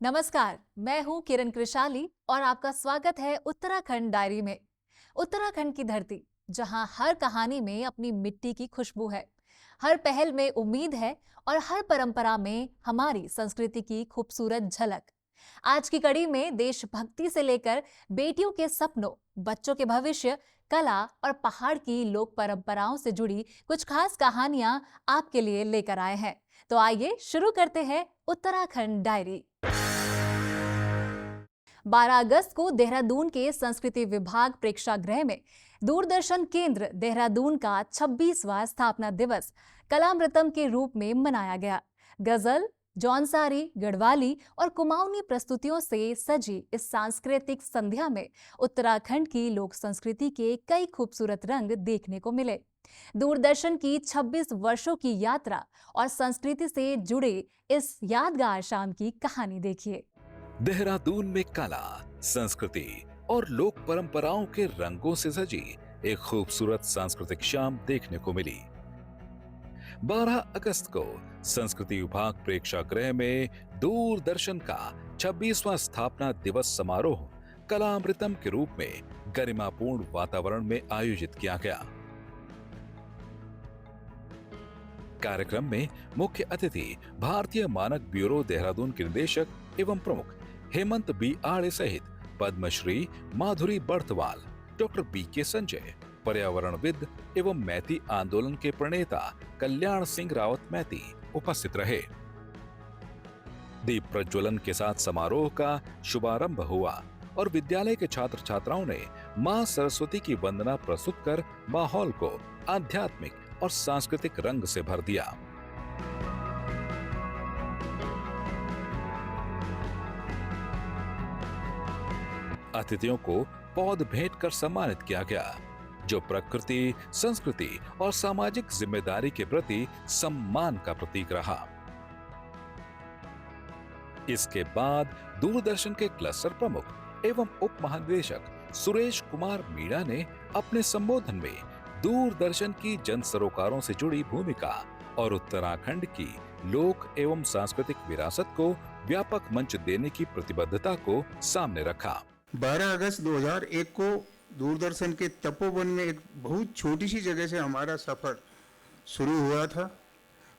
नमस्कार, मैं हूं किरण कृशाली और आपका स्वागत है उत्तराखंड डायरी में। उत्तराखंड की धरती, जहां हर कहानी में अपनी मिट्टी की खुशबू है, हर पहल में उम्मीद है और हर परंपरा में हमारी संस्कृति की खूबसूरत झलक। आज की कड़ी में देशभक्ति से लेकर बेटियों के सपनों, बच्चों के भविष्य, कला और पहाड़ की लोक परंपराओं से जुड़ी कुछ खास कहानियां आपके लिए लेकर आए हैं। तो आइए शुरू करते हैं उत्तराखंड डायरी। 12 अगस्त को देहरादून के संस्कृति विभाग प्रेक्षागृह में दूरदर्शन केंद्र देहरादून का 26वां स्थापना दिवस कलामृतम के रूप में मनाया गया। गजल, जौनसारी, गढ़वाली और कुमाऊनी प्रस्तुतियों से सजी इस सांस्कृतिक संध्या में उत्तराखंड की लोक संस्कृति के कई खूबसूरत रंग देखने को मिले। दूरदर्शन की 26 वर्षों की यात्रा और संस्कृति से जुड़े इस यादगार शाम की कहानी देखिए। देहरादून में कला, संस्कृति और लोक परंपराओं के रंगों से सजी एक खूबसूरत सांस्कृतिक शाम देखने को मिली। 12 अगस्त को संस्कृति विभाग प्रेक्षागृह में दूरदर्शन का 26वां स्थापना दिवस समारोह कलामृतम के रूप में गरिमापूर्ण वातावरण में आयोजित किया गया। कार्यक्रम में मुख्य अतिथि भारतीय मानक ब्यूरो देहरादून के निदेशक एवं प्रमुख हेमंत बी आड़े सहित पद्मश्री माधुरी बर्थवाल, डॉक्टर बी.के. संजय, पर्यावरणविद एवं मैती आंदोलन के प्रणेता कल्याण सिंह रावत मैती उपस्थित रहे। दीप प्रज्वलन के साथ समारोह का शुभारंभ हुआ और विद्यालय के छात्र छात्राओं ने मां सरस्वती की वंदना प्रस्तुत कर माहौल को आध्यात्मिक और सांस्कृतिक रंग से भर दिया। अतिथियों को पौध भेंट कर सम्मानित किया गया, जो प्रकृति, संस्कृति और सामाजिक जिम्मेदारी के प्रति सम्मान का प्रतीक रहा। इसके बाद दूरदर्शन के क्लस्टर प्रमुख एवं उप महानिदेशक सुरेश कुमार मीणा ने अपने संबोधन में दूरदर्शन की जन सरोकारों से जुड़ी भूमिका और उत्तराखंड की लोक एवं सांस्कृतिक विरासत को व्यापक मंच देने की प्रतिबद्धता को सामने रखा। 12 अगस्त 2001 को दूरदर्शन के तपोवन में एक बहुत छोटी सी जगह से हमारा सफर शुरू हुआ था।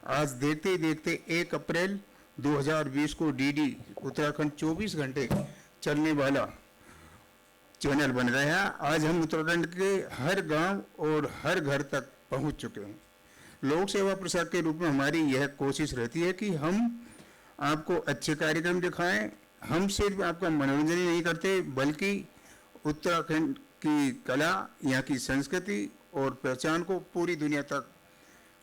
आज देखते ही देखते 1 अप्रैल 2020 को डीडी उत्तराखंड 24 घंटे चलने वाला चैनल बन रहा है। आज हम उत्तराखंड के हर गांव और हर घर तक पहुंच चुके हैं। लोक सेवा प्रसारक के रूप में हमारी यह कोशिश रहती है कि हम आपको अच्छे कार्यक्रम दिखाएं। हम सिर्फ आपका मनोरंजन ही नहीं करते, बल्कि उत्तराखंड की कला, यहाँ की संस्कृति और पहचान को पूरी दुनिया तक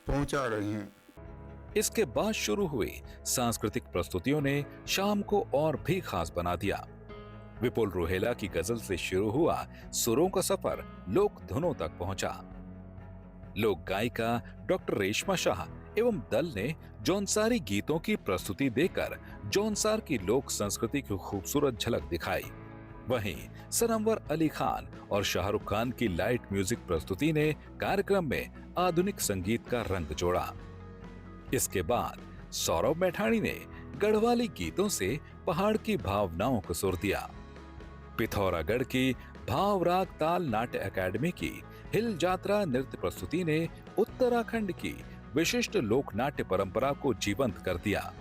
पहुंचा रहे हैं। इसके बाद शुरू हुई सांस्कृतिक प्रस्तुतियों ने शाम को और भी खास बना दिया। विपुल रुहेला की गजल से शुरू हुआ सुरों का सफर लोक धुनों तक पहुंचा। लोक गायिका डॉक्टर रेशमा शाह एवं दल ने जौनसारी गीतों की प्रस्तुति देकर जौनसार की लोक संस्कृति की खूबसूरत झलक दिखाई। वहीं सनमवर अली खान और शाहरुख खान की लाइट म्यूजिक प्रस्तुति ने कार्यक्रम में आधुनिक संगीत का रंग जोड़ा। इसके बाद सौरभ मैठाणी ने गढ़वाली गीतों से पहाड़ की भावनाओं को सुर दिया। पिथौरागढ़ की भाव राग ताल नाट्य अकादमी की हिल जात्रा नृत्य प्रस्तुति ने उत्तराखंड की विशिष्ट लोक नाट्य परंपरा को जीवंत कर दिया।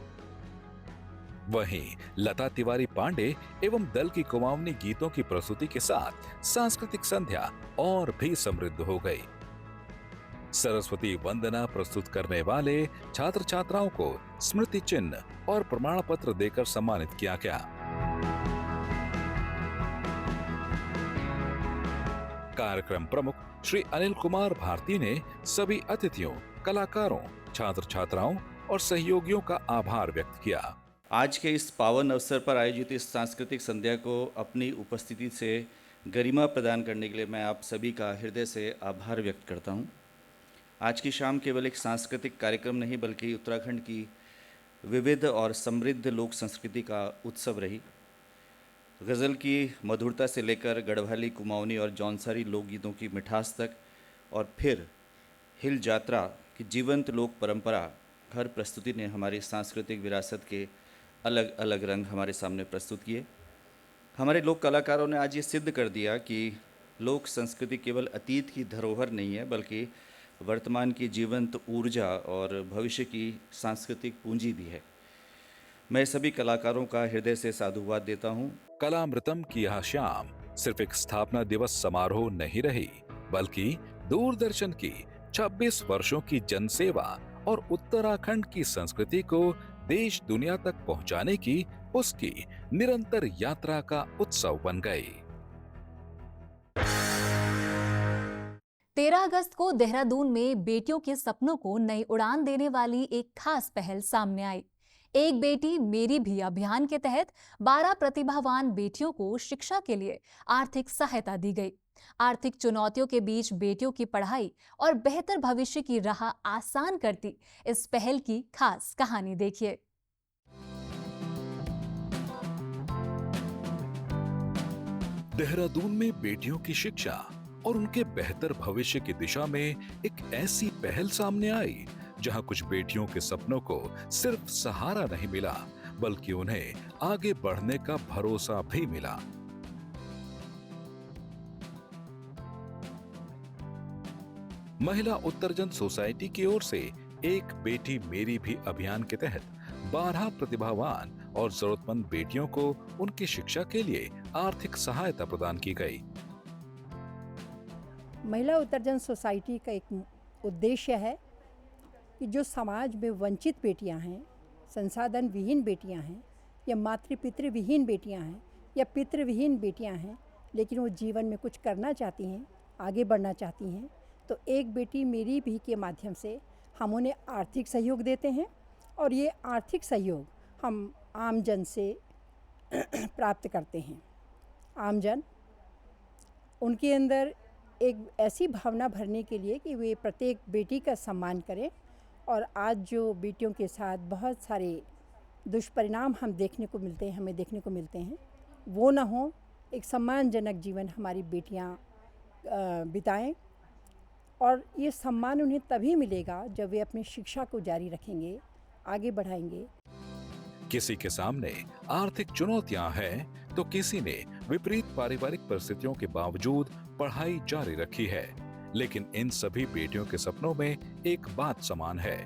वहीं लता तिवारी पांडे एवं दल की कुमाऊनी गीतों की प्रस्तुति के साथ सांस्कृतिक संध्या और भी समृद्ध हो गई। सरस्वती वंदना प्रस्तुत करने वाले छात्र छात्राओं को स्मृति चिन्ह और प्रमाण पत्र देकर सम्मानित किया गया। कार्यक्रम प्रमुख श्री अनिल कुमार भारती ने सभी अतिथियों, कलाकारों, छात्र छात्राओं और सहयोगियों का आभार व्यक्त किया। आज के इस पावन अवसर पर आयोजित इस सांस्कृतिक संध्या को अपनी उपस्थिति से गरिमा प्रदान करने के लिए मैं आप सभी का हृदय से आभार व्यक्त करता हूं। आज की शाम केवल एक सांस्कृतिक कार्यक्रम नहीं, बल्कि उत्तराखंड की विविध और समृद्ध लोक संस्कृति का उत्सव रही। गज़ल की मधुरता से लेकर गढ़वाली, कुमाऊनी और जौनसारी लोकगीतों की मिठास तक, और फिर हिल जात्रा की जीवंत लोक परंपरा हर प्रस्तुति ने हमारी सांस्कृतिक विरासत के अलग अलग रंग हमारे सामने प्रस्तुत किए। हमारे लोक कलाकारों ने आज ये सिद्ध कर दिया कि लोक संस्कृति केवल अतीत की धरोहर नहीं है, बल्कि वर्तमान की जीवंत ऊर्जा और भविष्य की सांस्कृतिक पूंजी भी है। मैं सभी कलाकारों का हृदय से साधुवाद देता हूँ। कलामृतम की यह शाम सिर्फ एक स्थापना दिवस समारोह नहीं रही, बल्कि दूरदर्शन की 26 वर्षों की जनसेवा और उत्तराखंड की संस्कृति को देश दुनिया तक पहुंचाने की उसकी निरंतर यात्रा का उत्सव बन गई। 13 अगस्त को देहरादून में बेटियों के सपनों को नई उड़ान देने वाली एक खास पहल सामने आई। एक बेटी मेरी भी अभियान के तहत 12 प्रतिभावान बेटियों को शिक्षा के लिए आर्थिक सहायता दी गई। आर्थिक चुनौतियों के बीच बेटियों की पढ़ाई और बेहतर भविष्य की राह आसान करती इस पहल की खास कहानी देखिए। देहरादून में बेटियों की शिक्षा और उनके बेहतर भविष्य की दिशा में एक ऐसी पहल सामने आई जहां कुछ बेटियों के सपनों को सिर्फ सहारा नहीं मिला, बल्कि उन्हें आगे बढ़ने का भरोसा भी मिला। महिला उत्तरजन सोसाइटी की ओर से एक बेटी मेरी भी अभियान के तहत 12 प्रतिभावान और जरूरतमंद बेटियों को उनकी शिक्षा के लिए आर्थिक सहायता प्रदान की गई। महिला उत्तरजन सोसाइटी का एक उद्देश्य है कि जो समाज में वंचित बेटियां हैं, संसाधन विहीन बेटियां हैं, या मातृ पितृ विहीन बेटियां हैं, या पितृ विहीन बेटियां हैं, लेकिन वो जीवन में कुछ करना चाहती हैं, आगे बढ़ना चाहती हैं, तो एक बेटी मेरी भी के माध्यम से हम उन्हें आर्थिक सहयोग देते हैं। और ये आर्थिक सहयोग हम आमजन से प्राप्त करते हैं। आमजन उनके अंदर एक ऐसी भावना भरने के लिए कि वे प्रत्येक बेटी का सम्मान करें। और आज जो बेटियों के साथ बहुत सारे दुष्परिणाम हमें देखने को मिलते हैं, वो ना हो, एक सम्मानजनक जीवन हमारी बेटियां बिताएं। और ये सम्मान उन्हें तभी मिलेगा जब वे अपनी शिक्षा को जारी रखेंगे, आगे बढ़ाएंगे। किसी के सामने आर्थिक चुनौतियां हैं तो किसी ने विपरीत पारिवारिक परिस्थितियों के बावजूद पढ़ाई जारी रखी है, लेकिन इन सभी बेटियों के सपनों में एक बात समान है,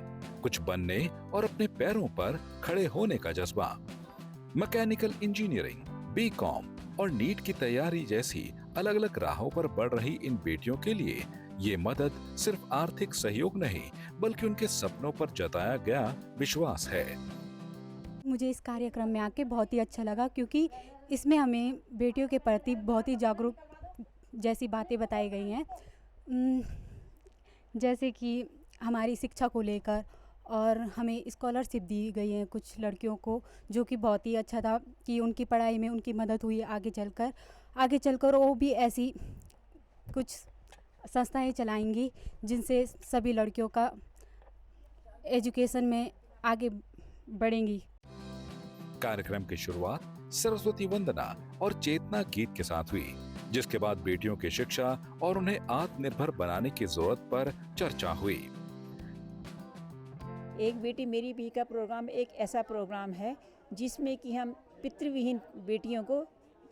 कुछ बनने और अपने पैरों पर खड़े होने का जज्बा। मैकेनिकल इंजीनियरिंग, बीकॉम और नीट की तैयारी जैसी अलग अलग राहों पर बढ़ रही इन बेटियों के लिए ये मदद सिर्फ आर्थिक सहयोग नहीं, बल्कि उनके सपनों पर जताया गया विश्वास है। मुझे इस कार्यक्रम में आके बहुत ही अच्छा लगा, क्योंकि इसमें हमें बेटियों के प्रति बहुत ही जागरूक जैसी बातें बताई गई हैं, जैसे कि हमारी शिक्षा को लेकर, और हमें स्कॉलरशिप दी गई है कुछ लड़कियों को, जो कि बहुत ही अच्छा था कि उनकी पढ़ाई में उनकी मदद हुई आगे चलकर वो भी ऐसी कुछ संस्थाएं चलाएंगी जिनसे सभी लड़कियों का एजुकेशन में आगे बढ़ेंगी। कार्यक्रम की शुरुआत सरस्वती वंदना और चेतना गीत के साथ हुई, जिसके बाद बेटियों की शिक्षा और उन्हें आत्मनिर्भर बनाने की जरूरत पर चर्चा हुई। एक बेटी मेरी भी का प्रोग्राम एक ऐसा प्रोग्राम है जिसमें कि हम पितृविहीन बेटियों को,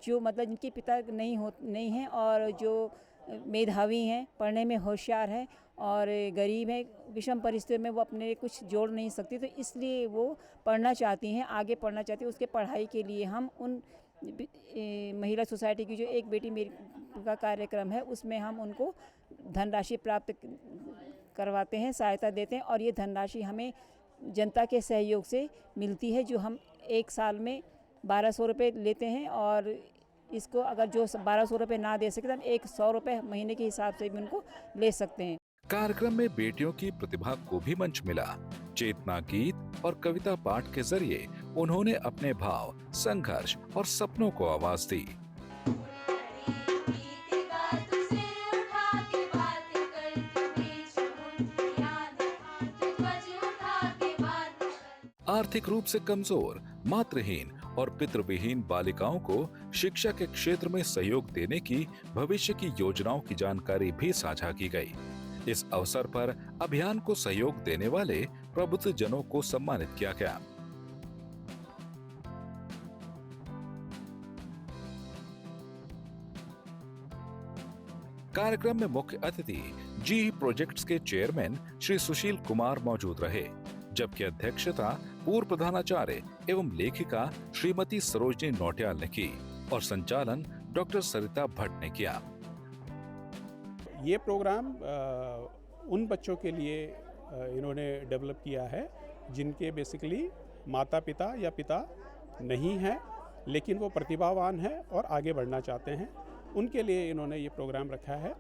जो मतलब जिनके पिता नहीं हैं और जो मेधावी हैं, पढ़ने में होशियार हैं और गरीब हैं, विषम परिस्थितियों में वो अपने कुछ जोड़ नहीं सकती, तो इसलिए वो पढ़ना चाहती हैं, आगे पढ़ना चाहती हैं। उसके पढ़ाई के लिए हम उन महिला सोसाइटी की जो एक बेटी मेरी का कार्यक्रम है, उसमें हम उनको धनराशि प्राप्त करवाते हैं, सहायता देते हैं। और ये धनराशि हमें जनता के सहयोग से मिलती है, जो हम एक साल में 1200 रुपये लेते हैं। और इसको अगर जो 1200 रुपये ना दे सके तो हम 100 रुपये महीने के हिसाब से भी उनको ले सकते हैं। कार्यक्रम में बेटियों की प्रतिभा को भी मंच मिला। चेतना गीत और कविता पाठ के जरिए उन्होंने अपने भाव, संघर्ष और सपनों को आवाज दी। आर्थिक रूप से कमजोर, मातृहीन और पितृविहीन बालिकाओं को शिक्षा के क्षेत्र में सहयोग देने की भविष्य की योजनाओं की जानकारी भी साझा की गई। इस अवसर पर अभियान को सहयोग देने वाले प्रबुद्ध जनों को सम्मानित किया गया। कार्यक्रम में मुख्य अतिथि जी प्रोजेक्ट्स के चेयरमैन श्री सुशील कुमार मौजूद रहे, जबकि अध्यक्षता पूर्व प्रधानाचार्य एवं लेखिका श्रीमती सरोजनी नौटियाल ने की और संचालन डॉक्टर सरिता भट्ट ने किया। ये प्रोग्राम उन बच्चों के लिए इन्होंने डेवलप किया है जिनके बेसिकली माता पिता या पिता नहीं हैं, लेकिन वो प्रतिभावान हैं और आगे बढ़ना चाहते हैं। उनके लिए इन्होंने ये प्रोग्राम रखा है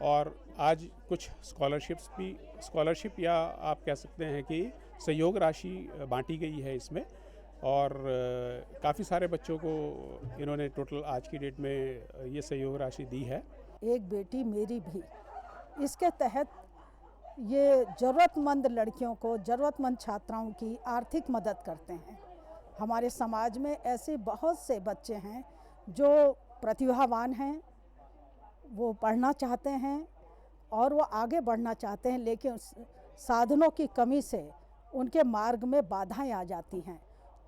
और आज कुछ स्कॉलरशिप या आप कह सकते हैं कि सहयोग राशि बांटी गई है इसमें, और काफ़ी सारे बच्चों को इन्होंने टोटल आज की डेट में ये सहयोग राशि दी है। एक बेटी मेरी भी, इसके तहत ये ज़रूरतमंद लड़कियों को, ज़रूरतमंद छात्राओं की आर्थिक मदद करते हैं। हमारे समाज में ऐसे बहुत से बच्चे हैं जो प्रतिभावान हैं, वो पढ़ना चाहते हैं और वो आगे बढ़ना चाहते हैं, लेकिन साधनों की कमी से उनके मार्ग में बाधाएं आ जाती हैं।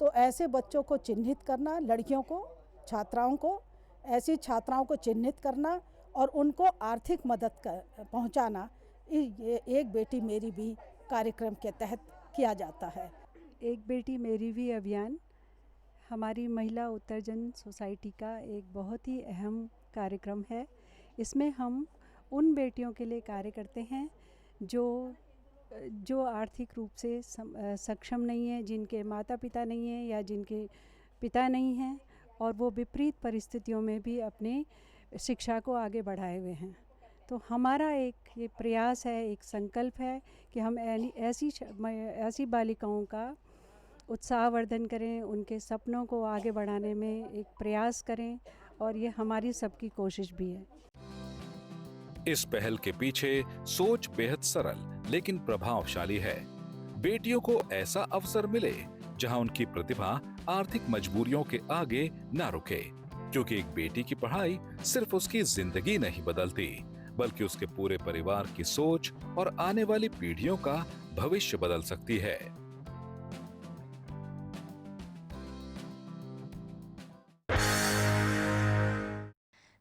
तो ऐसे बच्चों को चिन्हित करना, लड़कियों को, छात्राओं को, ऐसी छात्राओं को चिन्हित करना और उनको आर्थिक मदद पहुंचाना, ये एक बेटी मेरी भी कार्यक्रम के तहत किया जाता है। एक बेटी मेरी भी अभियान हमारी महिला उत्तरजन सोसाइटी का एक बहुत ही अहम कार्यक्रम है। इसमें हम उन बेटियों के लिए कार्य करते हैं जो आर्थिक रूप से सक्षम नहीं है, जिनके माता पिता नहीं हैं या जिनके पिता नहीं हैं, और वो विपरीत परिस्थितियों में भी अपने शिक्षा को आगे बढ़ाए हुए हैं। तो हमारा एक ये प्रयास है, एक संकल्प है कि हम ऐसी बालिकाओं का उत्साहवर्धन करें, उनके सपनों को आगे बढ़ाने में एक प्रयास करें, और ये हमारी सबकी कोशिश भी है। इस पहल के पीछे सोच बेहद सरल लेकिन प्रभावशाली है। बेटियों को ऐसा अवसर मिले जहां उनकी प्रतिभा आर्थिक मजबूरियों के आगे न रुके, क्योंकि एक बेटी की पढ़ाई सिर्फ उसकी जिंदगी नहीं बदलती, बल्कि उसके पूरे परिवार की सोच और आने वाली पीढ़ियों का भविष्य बदल सकती है।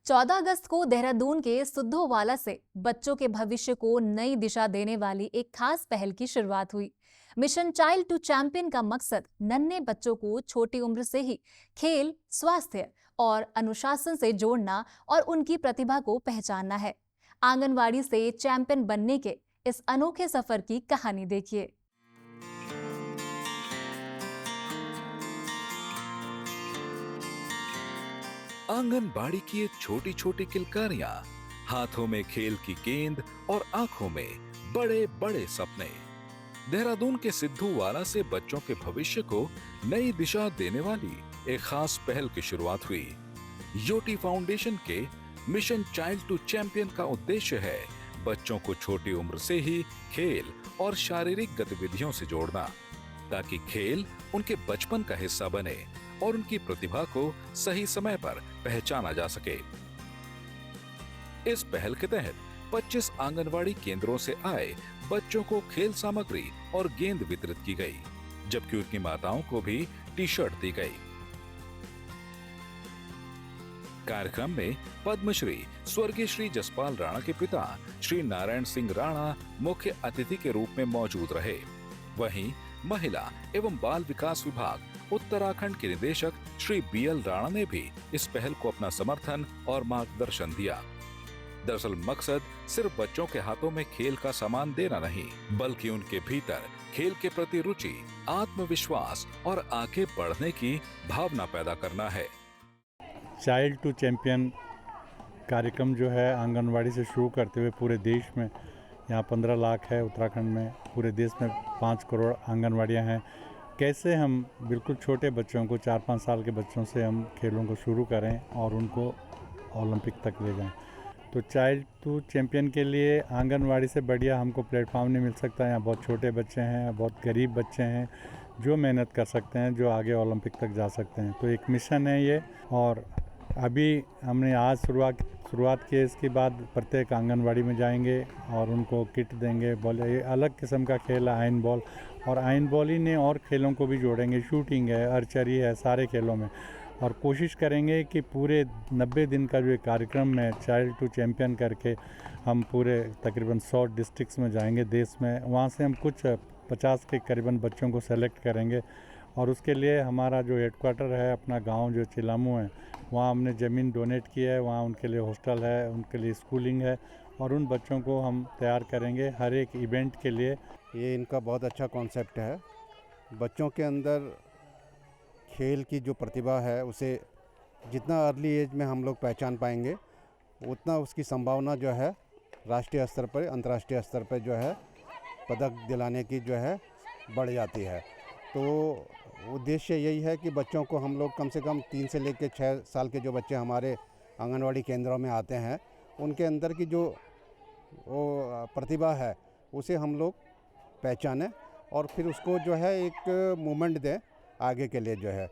चौदह अगस्त को देहरादून के सिद्धोवाला से बच्चों के भविष्य को नई दिशा देने वाली एक खास पहल की शुरुआत हुई। मिशन चाइल्ड टू चैंपियन का मकसद नन्हे बच्चों को छोटी उम्र से ही खेल, स्वास्थ्य और अनुशासन से जोड़ना और उनकी प्रतिभा को पहचानना है। आंगनवाड़ी से चैंपियन बनने के इस अनोखे सफर की कहानी देखिए। आंगनबाड़ी की ये छोटी छोटी किलकारियां, हाथों में खेल की गेंद और आंखों में बड़े बड़े सपने। देहरादून के सिद्धूवाला से बच्चों के भविष्य को नई दिशा देने वाली एक खास पहल की शुरुआत हुई। योटी फाउंडेशन के मिशन चाइल्ड टू चैंपियन का उद्देश्य है बच्चों को छोटी उम्र से ही खेल और शारीरिक गतिविधियों से जोड़ना, ताकि खेल उनके बचपन का हिस्सा बने और उनकी प्रतिभा को सही समय पर पहचाना जा सके। इस पहल के तहत 25 आंगनवाड़ी केंद्रों से आए बच्चों को खेल सामग्री और गेंद वितरित की गई, जबकि उनकी माताओं को भी टी शर्ट दी गई। कार्यक्रम में पद्मश्री स्वर्गीय श्री जसपाल राणा के पिता श्री नारायण सिंह राणा मुख्य अतिथि के रूप में मौजूद रहे। वहीं महिला एवं बाल विकास विभाग उत्तराखंड के निदेशक श्री बीएल राणा ने भी इस पहल को अपना समर्थन और मार्गदर्शन दिया। दरअसल मकसद सिर्फ बच्चों के हाथों में खेल का सामान देना नहीं, बल्कि उनके भीतर खेल के प्रति रुचि, आत्मविश्वास और आगे बढ़ने की भावना पैदा करना है। चाइल्ड टू चैंपियन कार्यक्रम जो है आंगनवाड़ी से शुरू करते हुए पूरे देश में, यहाँ 15 लाख है उत्तराखंड में, पूरे देश में 5 करोड़ आंगनवाड़ियाँ हैं। कैसे हम बिल्कुल छोटे बच्चों को, 4-5 साल के बच्चों से हम खेलों को शुरू करें और उनको ओलंपिक तक ले जाएं। तो चाइल्ड टू चैंपियन के लिए आंगनवाड़ी से बढ़िया हमको प्लेटफॉर्म नहीं मिल सकता। यहाँ बहुत छोटे बच्चे हैं, बहुत गरीब बच्चे हैं जो मेहनत कर सकते हैं, जो आगे ओलंपिक तक जा सकते हैं। तो एक मिशन है ये, और अभी हमने आज शुरुआत की। इसके बाद प्रत्येक आंगनवाड़ी में जाएंगे और उनको किट देंगे। बॉल, ये अलग किस्म का खेल है आयन बॉल, और आयन बॉल ही ने और खेलों को भी जोड़ेंगे। शूटिंग है, आर्चरी है, सारे खेलों में। और कोशिश करेंगे कि पूरे 90 दिन का जो ये कार्यक्रम है चाइल्ड टू चैम्पियन करके हम पूरे तकरीबन 100 डिस्ट्रिक्ट्स में जाएंगे देश में। वहाँ से हम कुछ 50 के करीबन बच्चों को सेलेक्ट करेंगे और उसके लिए हमारा जो हेडक्वार्टर है अपना गांव जो चिलामू है वहाँ हमने ज़मीन डोनेट की है। वहाँ उनके लिए हॉस्टल है, उनके लिए स्कूलिंग है और उन बच्चों को हम तैयार करेंगे हर एक इवेंट के लिए। ये इनका बहुत अच्छा कॉन्सेप्ट है। बच्चों के अंदर खेल की जो प्रतिभा है उसे जितना अर्ली एज में हम लोग पहचान पाएंगे उतना उसकी संभावना जो है राष्ट्रीय स्तर पर, अंतर्राष्ट्रीय स्तर पर जो है पदक दिलाने की जो है बढ़ जाती है। तो उद्देश्य यही है कि बच्चों को हम लोग कम से कम 3 से लेकर 6 साल के जो बच्चे हमारे आंगनवाड़ी केंद्रों में आते हैं उनके अंदर की जो वो प्रतिभा है उसे हम लोग पहचानें और फिर उसको जो है एक मूवमेंट दें आगे के लिए जो है।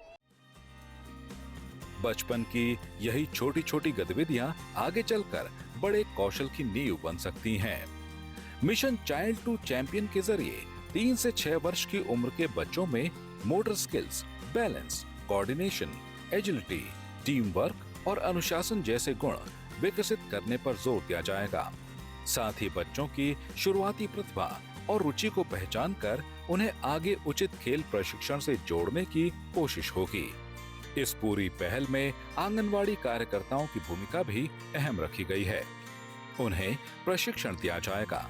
बचपन की यही छोटी छोटी गतिविधियां आगे चलकर बड़े कौशल की नींव बन सकती हैं। मिशन चाइल्ड टू चैंपियन के जरिए 3 से 6 वर्ष की उम्र के बच्चों में motor skills, balance, coordination, agility, team work और अनुशासन जैसे गुण विकसित करने पर जोर दिया जाएगा। साथ ही बच्चों की शुरुआती प्रतिभा और रुचि को पहचान कर उन्हें आगे उचित खेल प्रशिक्षण से जोड़ने की कोशिश होगी। इस पूरी पहल में आंगनवाड़ी कार्यकर्ताओं की भूमिका भी अहम रखी गई है। उन्हें प्रशिक्षण दिया जाएगा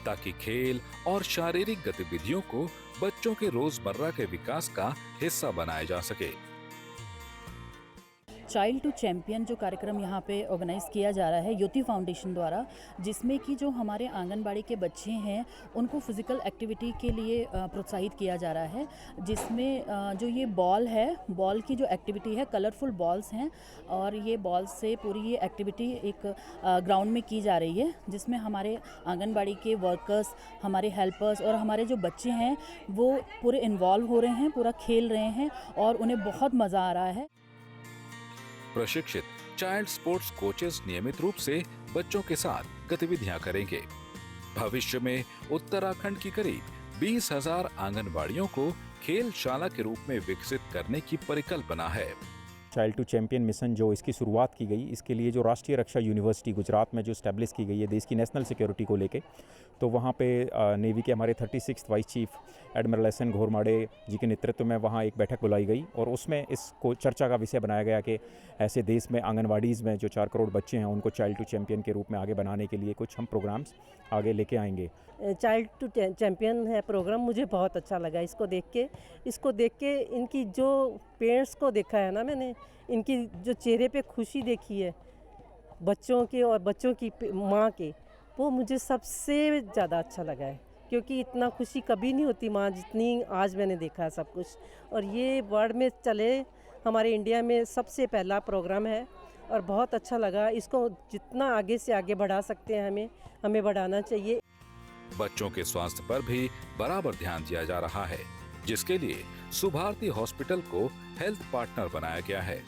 ताकि खेल और शारीरिक गतिविधियों को बच्चों के रोजमर्रा के विकास का हिस्सा बनाया जा सके। चाइल्ड टू चैम्पियन जो कार्यक्रम यहाँ पे ऑर्गेनाइज़ किया जा रहा है युति फाउंडेशन द्वारा, जिसमें कि जो हमारे आंगनबाड़ी के बच्चे हैं उनको फिज़िकल एक्टिविटी के लिए प्रोत्साहित किया जा रहा है। जिसमें जो ये बॉल है, बॉल की जो एक्टिविटी है, कलरफुल बॉल्स हैं और ये बॉल से पूरी ये एक्टिविटी एक ग्राउंड में की जा रही है, जिसमें हमारे आंगनबाड़ी के वर्कर्स, हमारे हेल्पर्स और हमारे जो बच्चे हैं वो पूरे इन्वॉल्व हो रहे हैं, पूरा खेल रहे हैं और उन्हें बहुत मज़ा आ रहा है। प्रशिक्षित चाइल्ड स्पोर्ट्स कोचेस नियमित रूप से बच्चों के साथ गतिविधियां करेंगे। भविष्य में उत्तराखंड की करीब 20,000 आंगनबाड़ियों को खेलशाला के रूप में विकसित करने की परिकल्पना है। चाइल्ड टू चैम्पियन मिशन जो इसकी शुरुआत की गई, इसके लिए जो राष्ट्रीय रक्षा यूनिवर्सिटी गुजरात में जो स्टैब्लिश की गई है देश की नेशनल सिक्योरिटी को लेके, तो वहाँ पे नेवी के हमारे 36th vice chief admiral S N. Ghormade ji के नेतृत्व में वहाँ एक बैठक बुलाई गई और उसमें इसको चर्चा का विषय बनाया गया कि ऐसे देश में आंगनवाड़ीज़ में जो 4 करोड़ बच्चे हैं उनको चाइल्ड टू चैम्पियन के रूप में आगे बनाने के लिए कुछ हम प्रोग्राम्स आगे लेके आएंगे। चाइल्ड टू चैम्पियन है प्रोग्राम, मुझे बहुत अच्छा लगा इसको देख के इनकी जो पेरेंट्स को देखा है ना मैंने, इनकी जो चेहरे पे खुशी देखी है बच्चों के और बच्चों की माँ के, वो मुझे सबसे ज़्यादा अच्छा लगा है, क्योंकि इतना खुशी कभी नहीं होती माँ जितनी आज मैंने देखा है सब कुछ। और ये वर्ल्ड में चले, हमारे इंडिया में सबसे पहला प्रोग्राम है और बहुत अच्छा लगा। इसको जितना आगे से आगे बढ़ा सकते हैं हमें बढ़ाना चाहिए। बच्चों के स्वास्थ्य पर भी बराबर ध्यान दिया जा रहा है, जिसके लिए सुभारती हॉस्पिटल को हेल्थ पार्टनर बनाया गया है।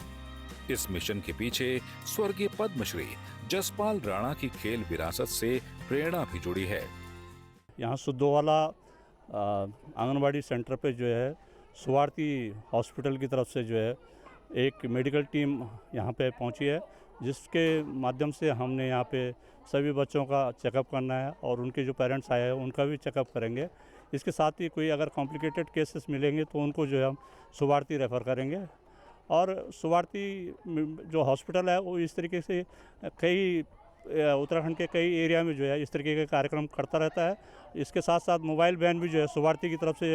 इस मिशन के पीछे स्वर्गीय पद्मश्री जसपाल राणा की खेल विरासत से प्रेरणा भी जुड़ी है। यहाँ सुद्धोवाला आंगनबाड़ी सेंटर पे जो है सुभारती हॉस्पिटल की तरफ से जो है एक मेडिकल टीम यहाँ पे पहुँची है, जिसके माध्यम से हमने यहाँ पे सभी बच्चों का चेकअप करना है और उनके जो पेरेंट्स आए हैं उनका भी चेकअप करेंगे। इसके साथ ही कोई अगर कॉम्प्लिकेटेड केसेस मिलेंगे तो उनको जो है हम सुभारती रेफ़र करेंगे। और सुभारती जो हॉस्पिटल है वो इस तरीके से कई उत्तराखंड के कई एरिया में जो है इस तरीके के कार्यक्रम करता रहता है। इसके साथ साथ मोबाइल वैन भी जो है सुभारती की तरफ से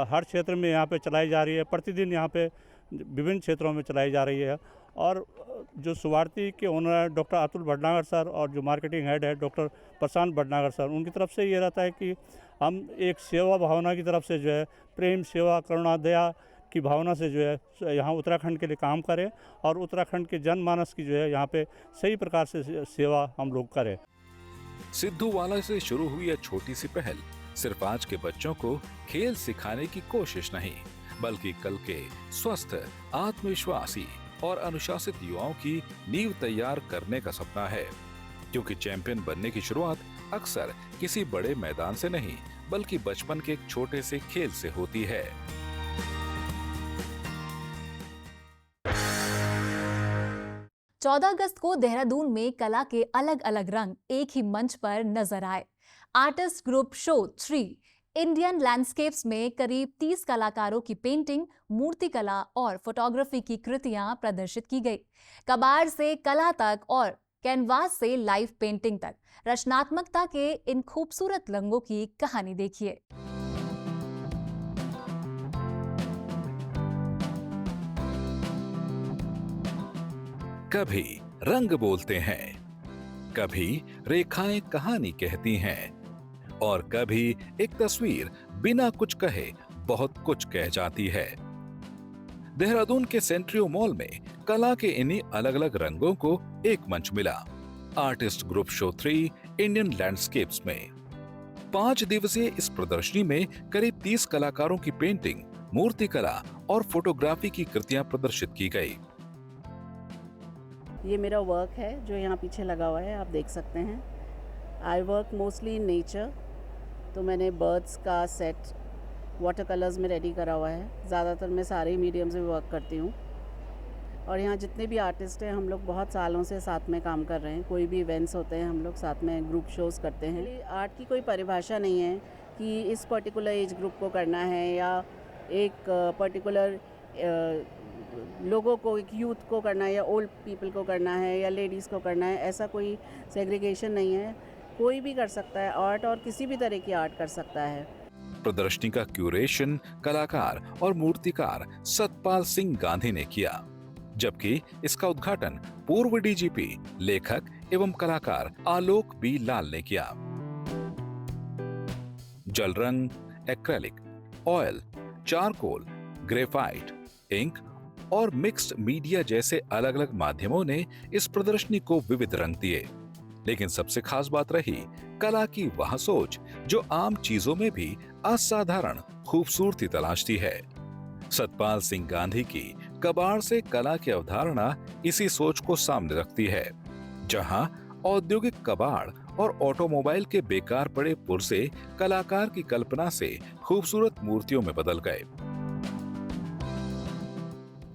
हर क्षेत्र में यहाँ पे चलाई जा रही है, प्रतिदिन यहाँ पे विभिन्न क्षेत्रों में चलाई जा रही है। और जो सुभारती के owner doctor Atul Bhatnagar sir और जो मार्केटिंग हेड है डॉक्टर प्रशांत भटनागर सर, उनकी तरफ से ये रहता है कि हम एक सेवा भावना की तरफ से जो है प्रेम, सेवा, करुणा, दया की भावना से जो है यहाँ उत्तराखंड के लिए काम करें और उत्तराखंड के जनमानस की जो है यहाँ पे सही प्रकार से सेवा हम लोग करें। सिद्धूवाला से शुरू हुई यह छोटी सी पहल सिर्फ आज के बच्चों को खेल सिखाने की कोशिश नहीं, बल्कि कल के स्वस्थ, आत्मविश्वासी और अनुशासित युवाओं की नींव तैयार करने का सपना है। क्योंकि चैंपियन बनने की शुरुआत अक्सर किसी बड़े मैदान से नहीं, बल्कि बचपन के एक छोटे से खेल से होती है। 14 अगस्त को देहरादून में कला के अलग अलग रंग एक ही मंच पर नजर आए। Artist group show 3 Indian landscapes में करीब 30 कलाकारों की पेंटिंग, मूर्तिकला और फोटोग्राफी की कृतियां प्रदर्शित की गई। कबाड़ से कला तक और कैनवास से लाइव पेंटिंग तक रचनात्मकता के इन खूबसूरत रंगों की कहानी देखिए। कभी रंग बोलते हैं, कभी रेखाएं कहानी कहती हैं और कभी एक तस्वीर बिना कुछ कहे बहुत कुछ कह जाती है। देहरादून के सेंट्रियो मॉल में कला के इन्हीं अलग अलग रंगों को एक मंच मिला। Artist group show 3 Indian landscapes में 5 दिवसीय इस प्रदर्शनी में करीब 30 कलाकारों की पेंटिंग, मूर्तिकला और फोटोग्राफी की कृतियां प्रदर्शित की गई। ये मेरा वर्क है जो यहाँ पीछे लगा हुआ है, आप देख सकते हैं। I work mostly in nature, तो मैंने बर्ड्स का सेट वाटर कलर्स में रेडी करा हुआ है। ज़्यादातर मैं सारे मीडियम से वर्क करती हूँ और यहाँ जितने भी आर्टिस्ट हैं हम लोग बहुत सालों से साथ में काम कर रहे हैं। कोई भी इवेंट्स होते हैं हम लोग साथ में ग्रुप शोज़ करते हैं। आर्ट की कोई परिभाषा नहीं है कि इस पर्टिकुलर एज ग्रुप को करना है या एक पर्टिकुलर लोगों को, एक यूथ को करना है या ओल्ड पीपल को करना है या लेडीज़ को करना है। ऐसा कोई सेग्रीगेशन नहीं है, कोई भी कर सकता है आर्ट और किसी भी तरह की आर्ट कर सकता है। प्रदर्शनी का क्यूरेशन कलाकार और मूर्तिकार सतपाल सिंह गांधी ने किया, जबकि इसका उद्घाटन पूर्व डीजीपी, लेखक एवं कलाकार आलोक बी लाल ने किया। जल रंग, acrylic, oil, charcoal, graphite, ink और मिक्स्ड मीडिया जैसे अलग अलग माध्यमों ने इस प्रदर्शनी को विविध रंग दिए। लेकिन सबसे खास बात रही कला की वह सोच जो आम चीजों में भी असाधारण खूबसूरती तलाशती है। सतपाल सिंह गांधी की कबाड़ से कला की अवधारणा इसी सोच को सामने रखती है, जहां औद्योगिक कबाड़ और ऑटोमोबाइल के बेकार पड़े पुर्जे कलाकार की कल्पना से खूबसूरत मूर्तियों में बदल गए।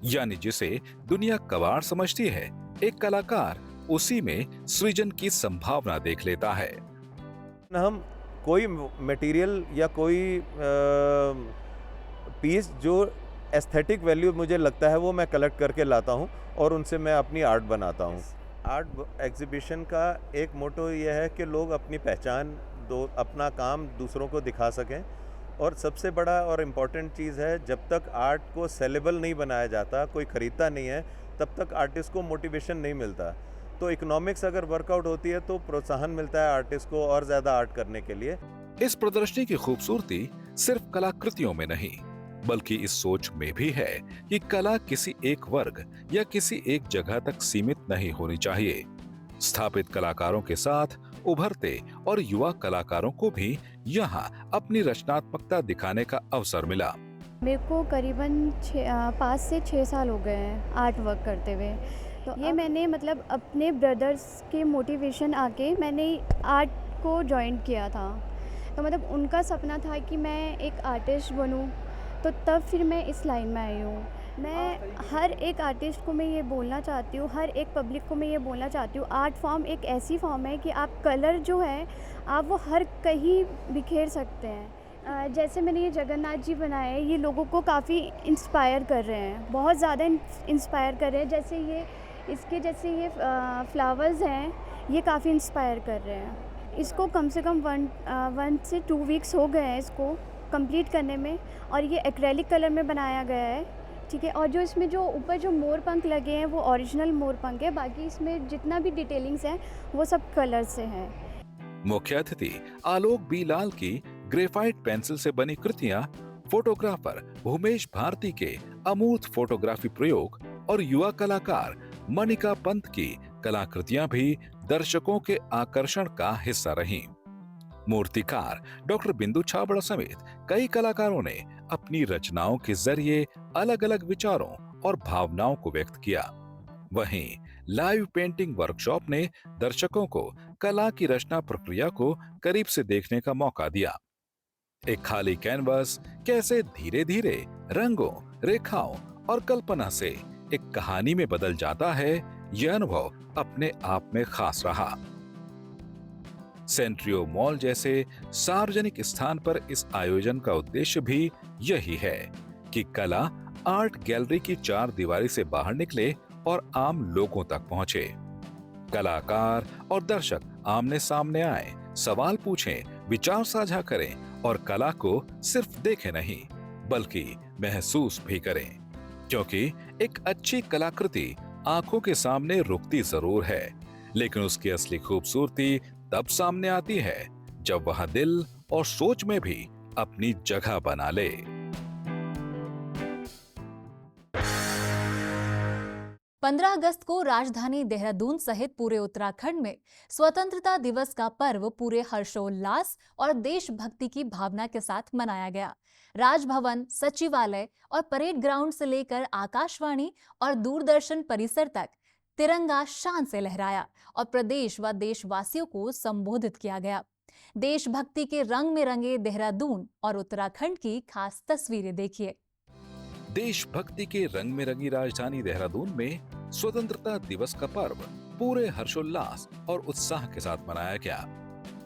यानी जिसे दुनिया कबाड़ समझती है, एक कलाकार उसी में सृजन की संभावना देख लेता है। हम कोई मटेरियल या कोई पीस जो एस्थेटिक वैल्यू मुझे लगता है वो मैं कलेक्ट करके लाता हूँ और उनसे मैं अपनी आर्ट बनाता हूँ। आर्ट एग्जीबिशन का एक मोटो ये है कि लोग अपनी पहचान अपना काम दूसरों को दिखा सकें। और सबसे बड़ा और इम्पॉर्टेंट चीज़ है, जब तक आर्ट को सेलेबल नहीं बनाया जाता, कोई ख़रीदता नहीं है, तब तक आर्टिस्ट को मोटिवेशन नहीं मिलता। तो इकोनॉमिक्स अगर वर्कआउट होती है तो प्रोत्साहन मिलता है आर्टिस्ट को और ज़्यादा आर्ट करने के लिए। इस प्रदर्शनी की खूबसूरती सिर्फ कलाकृतियों में नहीं, बल्कि इस सोच में भी है कि कला किसी एक वर्ग या किसी एक जगह तक सीमित नहीं होनी चाहिए। स्थापित कलाकारों के साथ उभरते और युवा कलाकारों को भी यहाँ अपनी रचनात्मकता दिखाने का अवसर मिला। मेरे को करीबन 5 से 6 साल हो गए हैं आर्ट वर्क करते हुए। तो ये मैंने मतलब अपने ब्रदर्स के मोटिवेशन आके मैंने आर्ट को ज्वाइन किया था। तो मतलब उनका सपना था कि मैं एक आर्टिस्ट बनूं, तो तब फिर मैं इस लाइन में आई हूँ। मैं हर एक आर्टिस्ट को मैं ये बोलना चाहती हूँ, हर एक पब्लिक को मैं ये बोलना चाहती हूँ, आर्ट फॉर्म एक ऐसी फॉर्म है कि आप कलर जो है आप वो हर कहीं बिखेर सकते हैं। जैसे मैंने ये जगन्नाथ जी बनाए हैं, ये लोगों को काफ़ी इंस्पायर कर रहे हैं, बहुत ज़्यादा इंस्पायर कर रहे हैं। जैसे ये इसके जैसे ये फ्लावर्स हैं, ये काफ़ी इंस्पायर कर रहे हैं। इसको कम से कम 1 से 2 वीक्स हो गए हैं इसको कंप्लीट करने में, और ये एक्रेलिक कलर में बनाया गया है, ठीक है। और जो इसमें जो ऊपर जो मोर पंख लगे हैं वो ओरिजिनल मोर पंख है, बाकी इसमें जितना भी डिटेलिंग्स है वो सब कलर से है। मुख्य अतिथि आलोक बी लाल की ग्रेफाइट पेंसिल से बनी कृतियां, फोटोग्राफर भूमेश भारती के अमूर्त फोटोग्राफी प्रयोग और युवा कलाकार मनिका पंत की कलाकृतियां भी दर्शकों के आकर्षण का हिस्सा रहीं। मूर्तिकार डॉक्टर बिंदु छाबड़ा समेत कई कलाकारों ने अपनी रचनाओं के जरिए अलग अलग विचारों और भावनाओं को व्यक्त किया। वहीं लाइव पेंटिंग वर्कशॉप ने दर्शकों को कला की रचना प्रक्रिया को करीब से देखने का मौका दिया। एक खाली कैनवस कैसे धीरे धीरे रंगों, रेखाओं और कल्पना से एक कहानी में बदल जाता है, यह अनुभव अपने आप में खास रहा। सेंट्रियो मॉल जैसे सार्वजनिक स्थान पर इस आयोजन का उद्देश्य भी यही है कि कला आर्ट गैलरी की चार दीवारी से बाहर निकले और आम लोगों तक पहुंचे। कलाकार और दर्शक आमने सामने आए, सवाल पूछें, विचार साझा करें और कला को सिर्फ देखें नहीं बल्कि महसूस भी करें, क्योंकि एक अच्छी कलाकृति आंखों के सामने रुकती जरूर है, लेकिन उसकी असली खूबसूरती तब सामने आती है जब वह दिल और सोच में भी अपनी जगह बना ले। पंद्रह अगस्त को राजधानी देहरादून सहित पूरे उत्तराखंड में स्वतंत्रता दिवस का पर्व पूरे हर्षोल्लास और देशभक्ति की भावना के साथ मनाया गया। राजभवन, सचिवालय और परेड ग्राउंड से लेकर आकाशवाणी और दूरदर्शन परिसर तक तिरंगा शान से लहराया और प्रदेश व देशवासियों को संबोधित किया गया। देशभक्ति के रंग में रंगे देहरादून और उत्तराखंड की खास तस्वीरें देखिए। देशभक्ति के रंग में रंगी राजधानी देहरादून में स्वतंत्रता दिवस का पर्व पूरे हर्षोल्लास और उत्साह के साथ मनाया गया।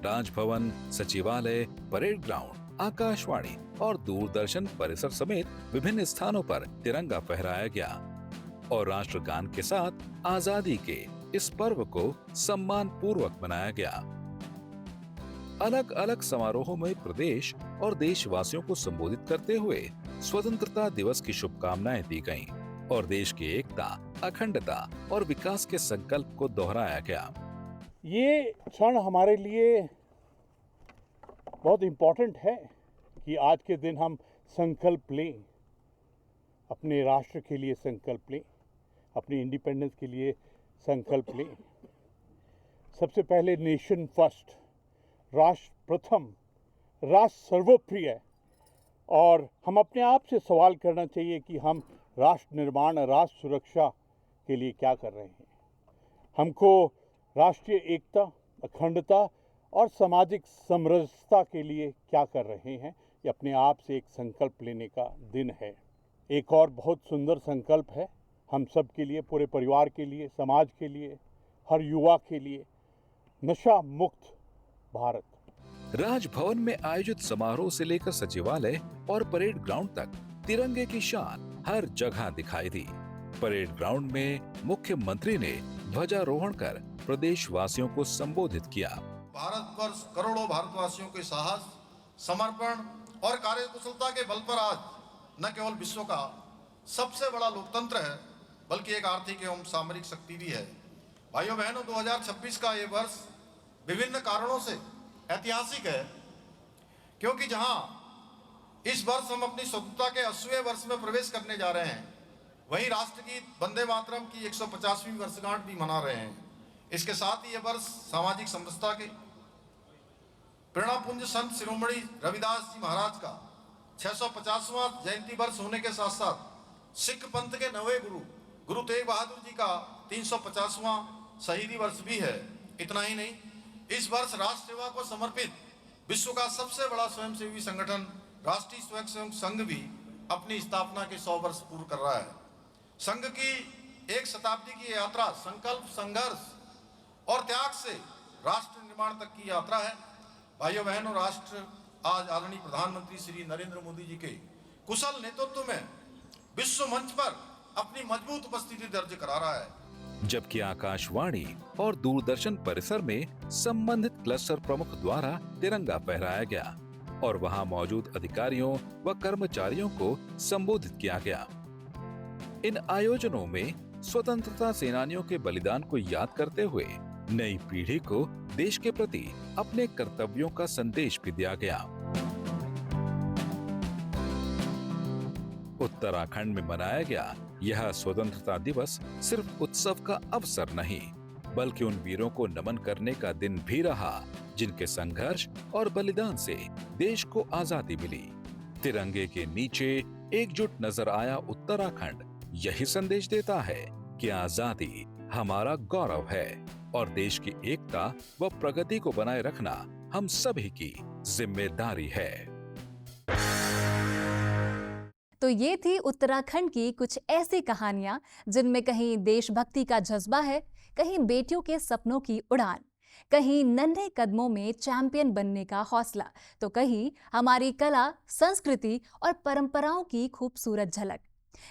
राजभवन, सचिवालय, परेड ग्राउंड, आकाशवाणी और दूरदर्शन परिसर समेत विभिन्न स्थानों पर तिरंगा फहराया गया और राष्ट्रगान के साथ आजादी के इस पर्व को सम्मान पूर्वक मनाया गया। अलग अलग समारोहों में प्रदेश और देशवासियों को संबोधित करते हुए स्वतंत्रता दिवस की शुभकामनाएं दी गईं और देश की एकता, अखंडता और विकास के संकल्प को दोहराया गया। ये क्षण हमारे लिए बहुत इम्पोर्टेंट है कि आज के दिन हम संकल्प लें, अपने राष्ट्र के लिए संकल्प लें, अपनी इंडिपेंडेंस के लिए संकल्प लें। सबसे पहले नेशन फर्स्ट, राष्ट्र प्रथम, राष्ट्र सर्वोप्रिय, और हम अपने आप से सवाल करना चाहिए कि हम राष्ट्र निर्माण, राष्ट्र सुरक्षा के लिए क्या कर रहे हैं। हमको राष्ट्रीय एकता, अखंडता और सामाजिक समरसता के लिए क्या कर रहे हैं, ये अपने आप से एक संकल्प लेने का दिन है। एक और बहुत सुंदर संकल्प है हम सब के लिए, पूरे परिवार के लिए, समाज के लिए, हर युवा के लिए, नशा मुक्त भारत। राजभवन में आयोजित समारोह से लेकर सचिवालय और परेड ग्राउंड तक तिरंगे की शान हर जगह दिखाई दी। परेड ग्राउंड में मुख्यमंत्री ने ध्वजारोहण कर प्रदेशवासियों को संबोधित किया। भारतवर्ष करोड़ों भारतवासियों के साहस, समर्पण और कार्यकुशलता के बल पर आज न केवल विश्व का सबसे बड़ा लोकतंत्र है बल्कि एक आर्थिक एवं सामरिक शक्ति भी है। भाइयों बहनों, 2026 का ये वर्ष विभिन्न कारणों से ऐतिहासिक है, क्योंकि जहां इस वर्ष हम अपनी स्वतंत्रता के 80वें वर्ष में प्रवेश करने जा रहे हैं, वहीं राष्ट्रगीत वंदे मातरम की 150वीं वर्षगांठ भी मना रहे हैं। इसके साथ ही यह वर्ष सामाजिक समरसता के प्रेरणापुंज संत शिरोमणि रविदास जी महाराज का 650वां जयंती वर्ष होने के साथ साथ सिख पंथ के नवे गुरु तेग बहादुर जी का 350वां शहीदी वर्ष भी है। इतना ही नहीं, इस वर्ष राष्ट्र सेवा को समर्पित विश्व का सबसे बड़ा स्वयंसेवी संगठन राष्ट्रीय स्वयंसेवक संघ भी अपनी स्थापना के 100 वर्ष पूर्ण कर रहा है। संघ की एक शताब्दी की यात्रा संकल्प, संघर्ष और त्याग से राष्ट्र निर्माण तक की यात्रा है। भाइयों बहनों, राष्ट्र आज आदरणीय प्रधानमंत्री श्री नरेंद्र मोदी जी के कुशल नेतृत्व में विश्व मंच पर अपनी मजबूत उपस्थिति दर्ज करा रहा है। जबकि आकाशवाणी और दूरदर्शन परिसर में संबंधित क्लस्टर प्रमुख द्वारा तिरंगा फहराया गया और वहां मौजूद अधिकारियों व कर्मचारियों को संबोधित किया गया। इन आयोजनों में स्वतंत्रता सेनानियों के बलिदान को याद करते हुए नई पीढ़ी को देश के प्रति अपने कर्तव्यों का संदेश भी दिया गया। उत्तराखंड में मनाया गया यह स्वतंत्रता दिवस सिर्फ उत्सव का अवसर नहीं, बल्कि उन वीरों को नमन करने का दिन भी रहा जिनके संघर्ष और बलिदान से देश को आजादी मिली। तिरंगे के नीचे एकजुट नजर आया उत्तराखंड यही संदेश देता है कि आजादी हमारा गौरव है और देश की एकता व प्रगति को बनाए रखना हम सभी की जिम्मेदारी है। तो ये थी उत्तराखंड की कुछ ऐसी कहानियां जिनमें कहीं देशभक्ति का जज्बा है, कहीं बेटियों के सपनों की उड़ान, कहीं नन्हे कदमों में चैंपियन बनने का हौसला, तो कहीं हमारी कला, संस्कृति और परंपराओं की खूबसूरत झलक।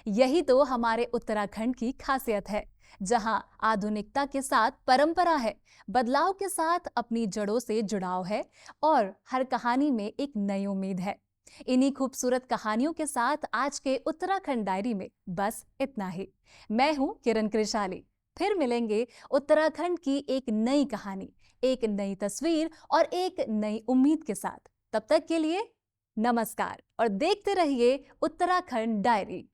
यही तो हमारे उत्तराखंड की खासियत है, जहां आधुनिकता के साथ परंपरा है, बदलाव के साथ अपनी जड़ों से जुड़ाव है और हर कहानी में एक नई उम्मीद है। इन्हीं खूबसूरत कहानियों के साथ आज के उत्तराखंड डायरी में बस इतना ही। मैं हूं किरण कृशाली। फिर मिलेंगे उत्तराखंड की एक नई कहानी, एक नई तस्वीर और एक नई उम्मीद के साथ। तब तक के लिए नमस्कार और देखते रहिए उत्तराखंड डायरी।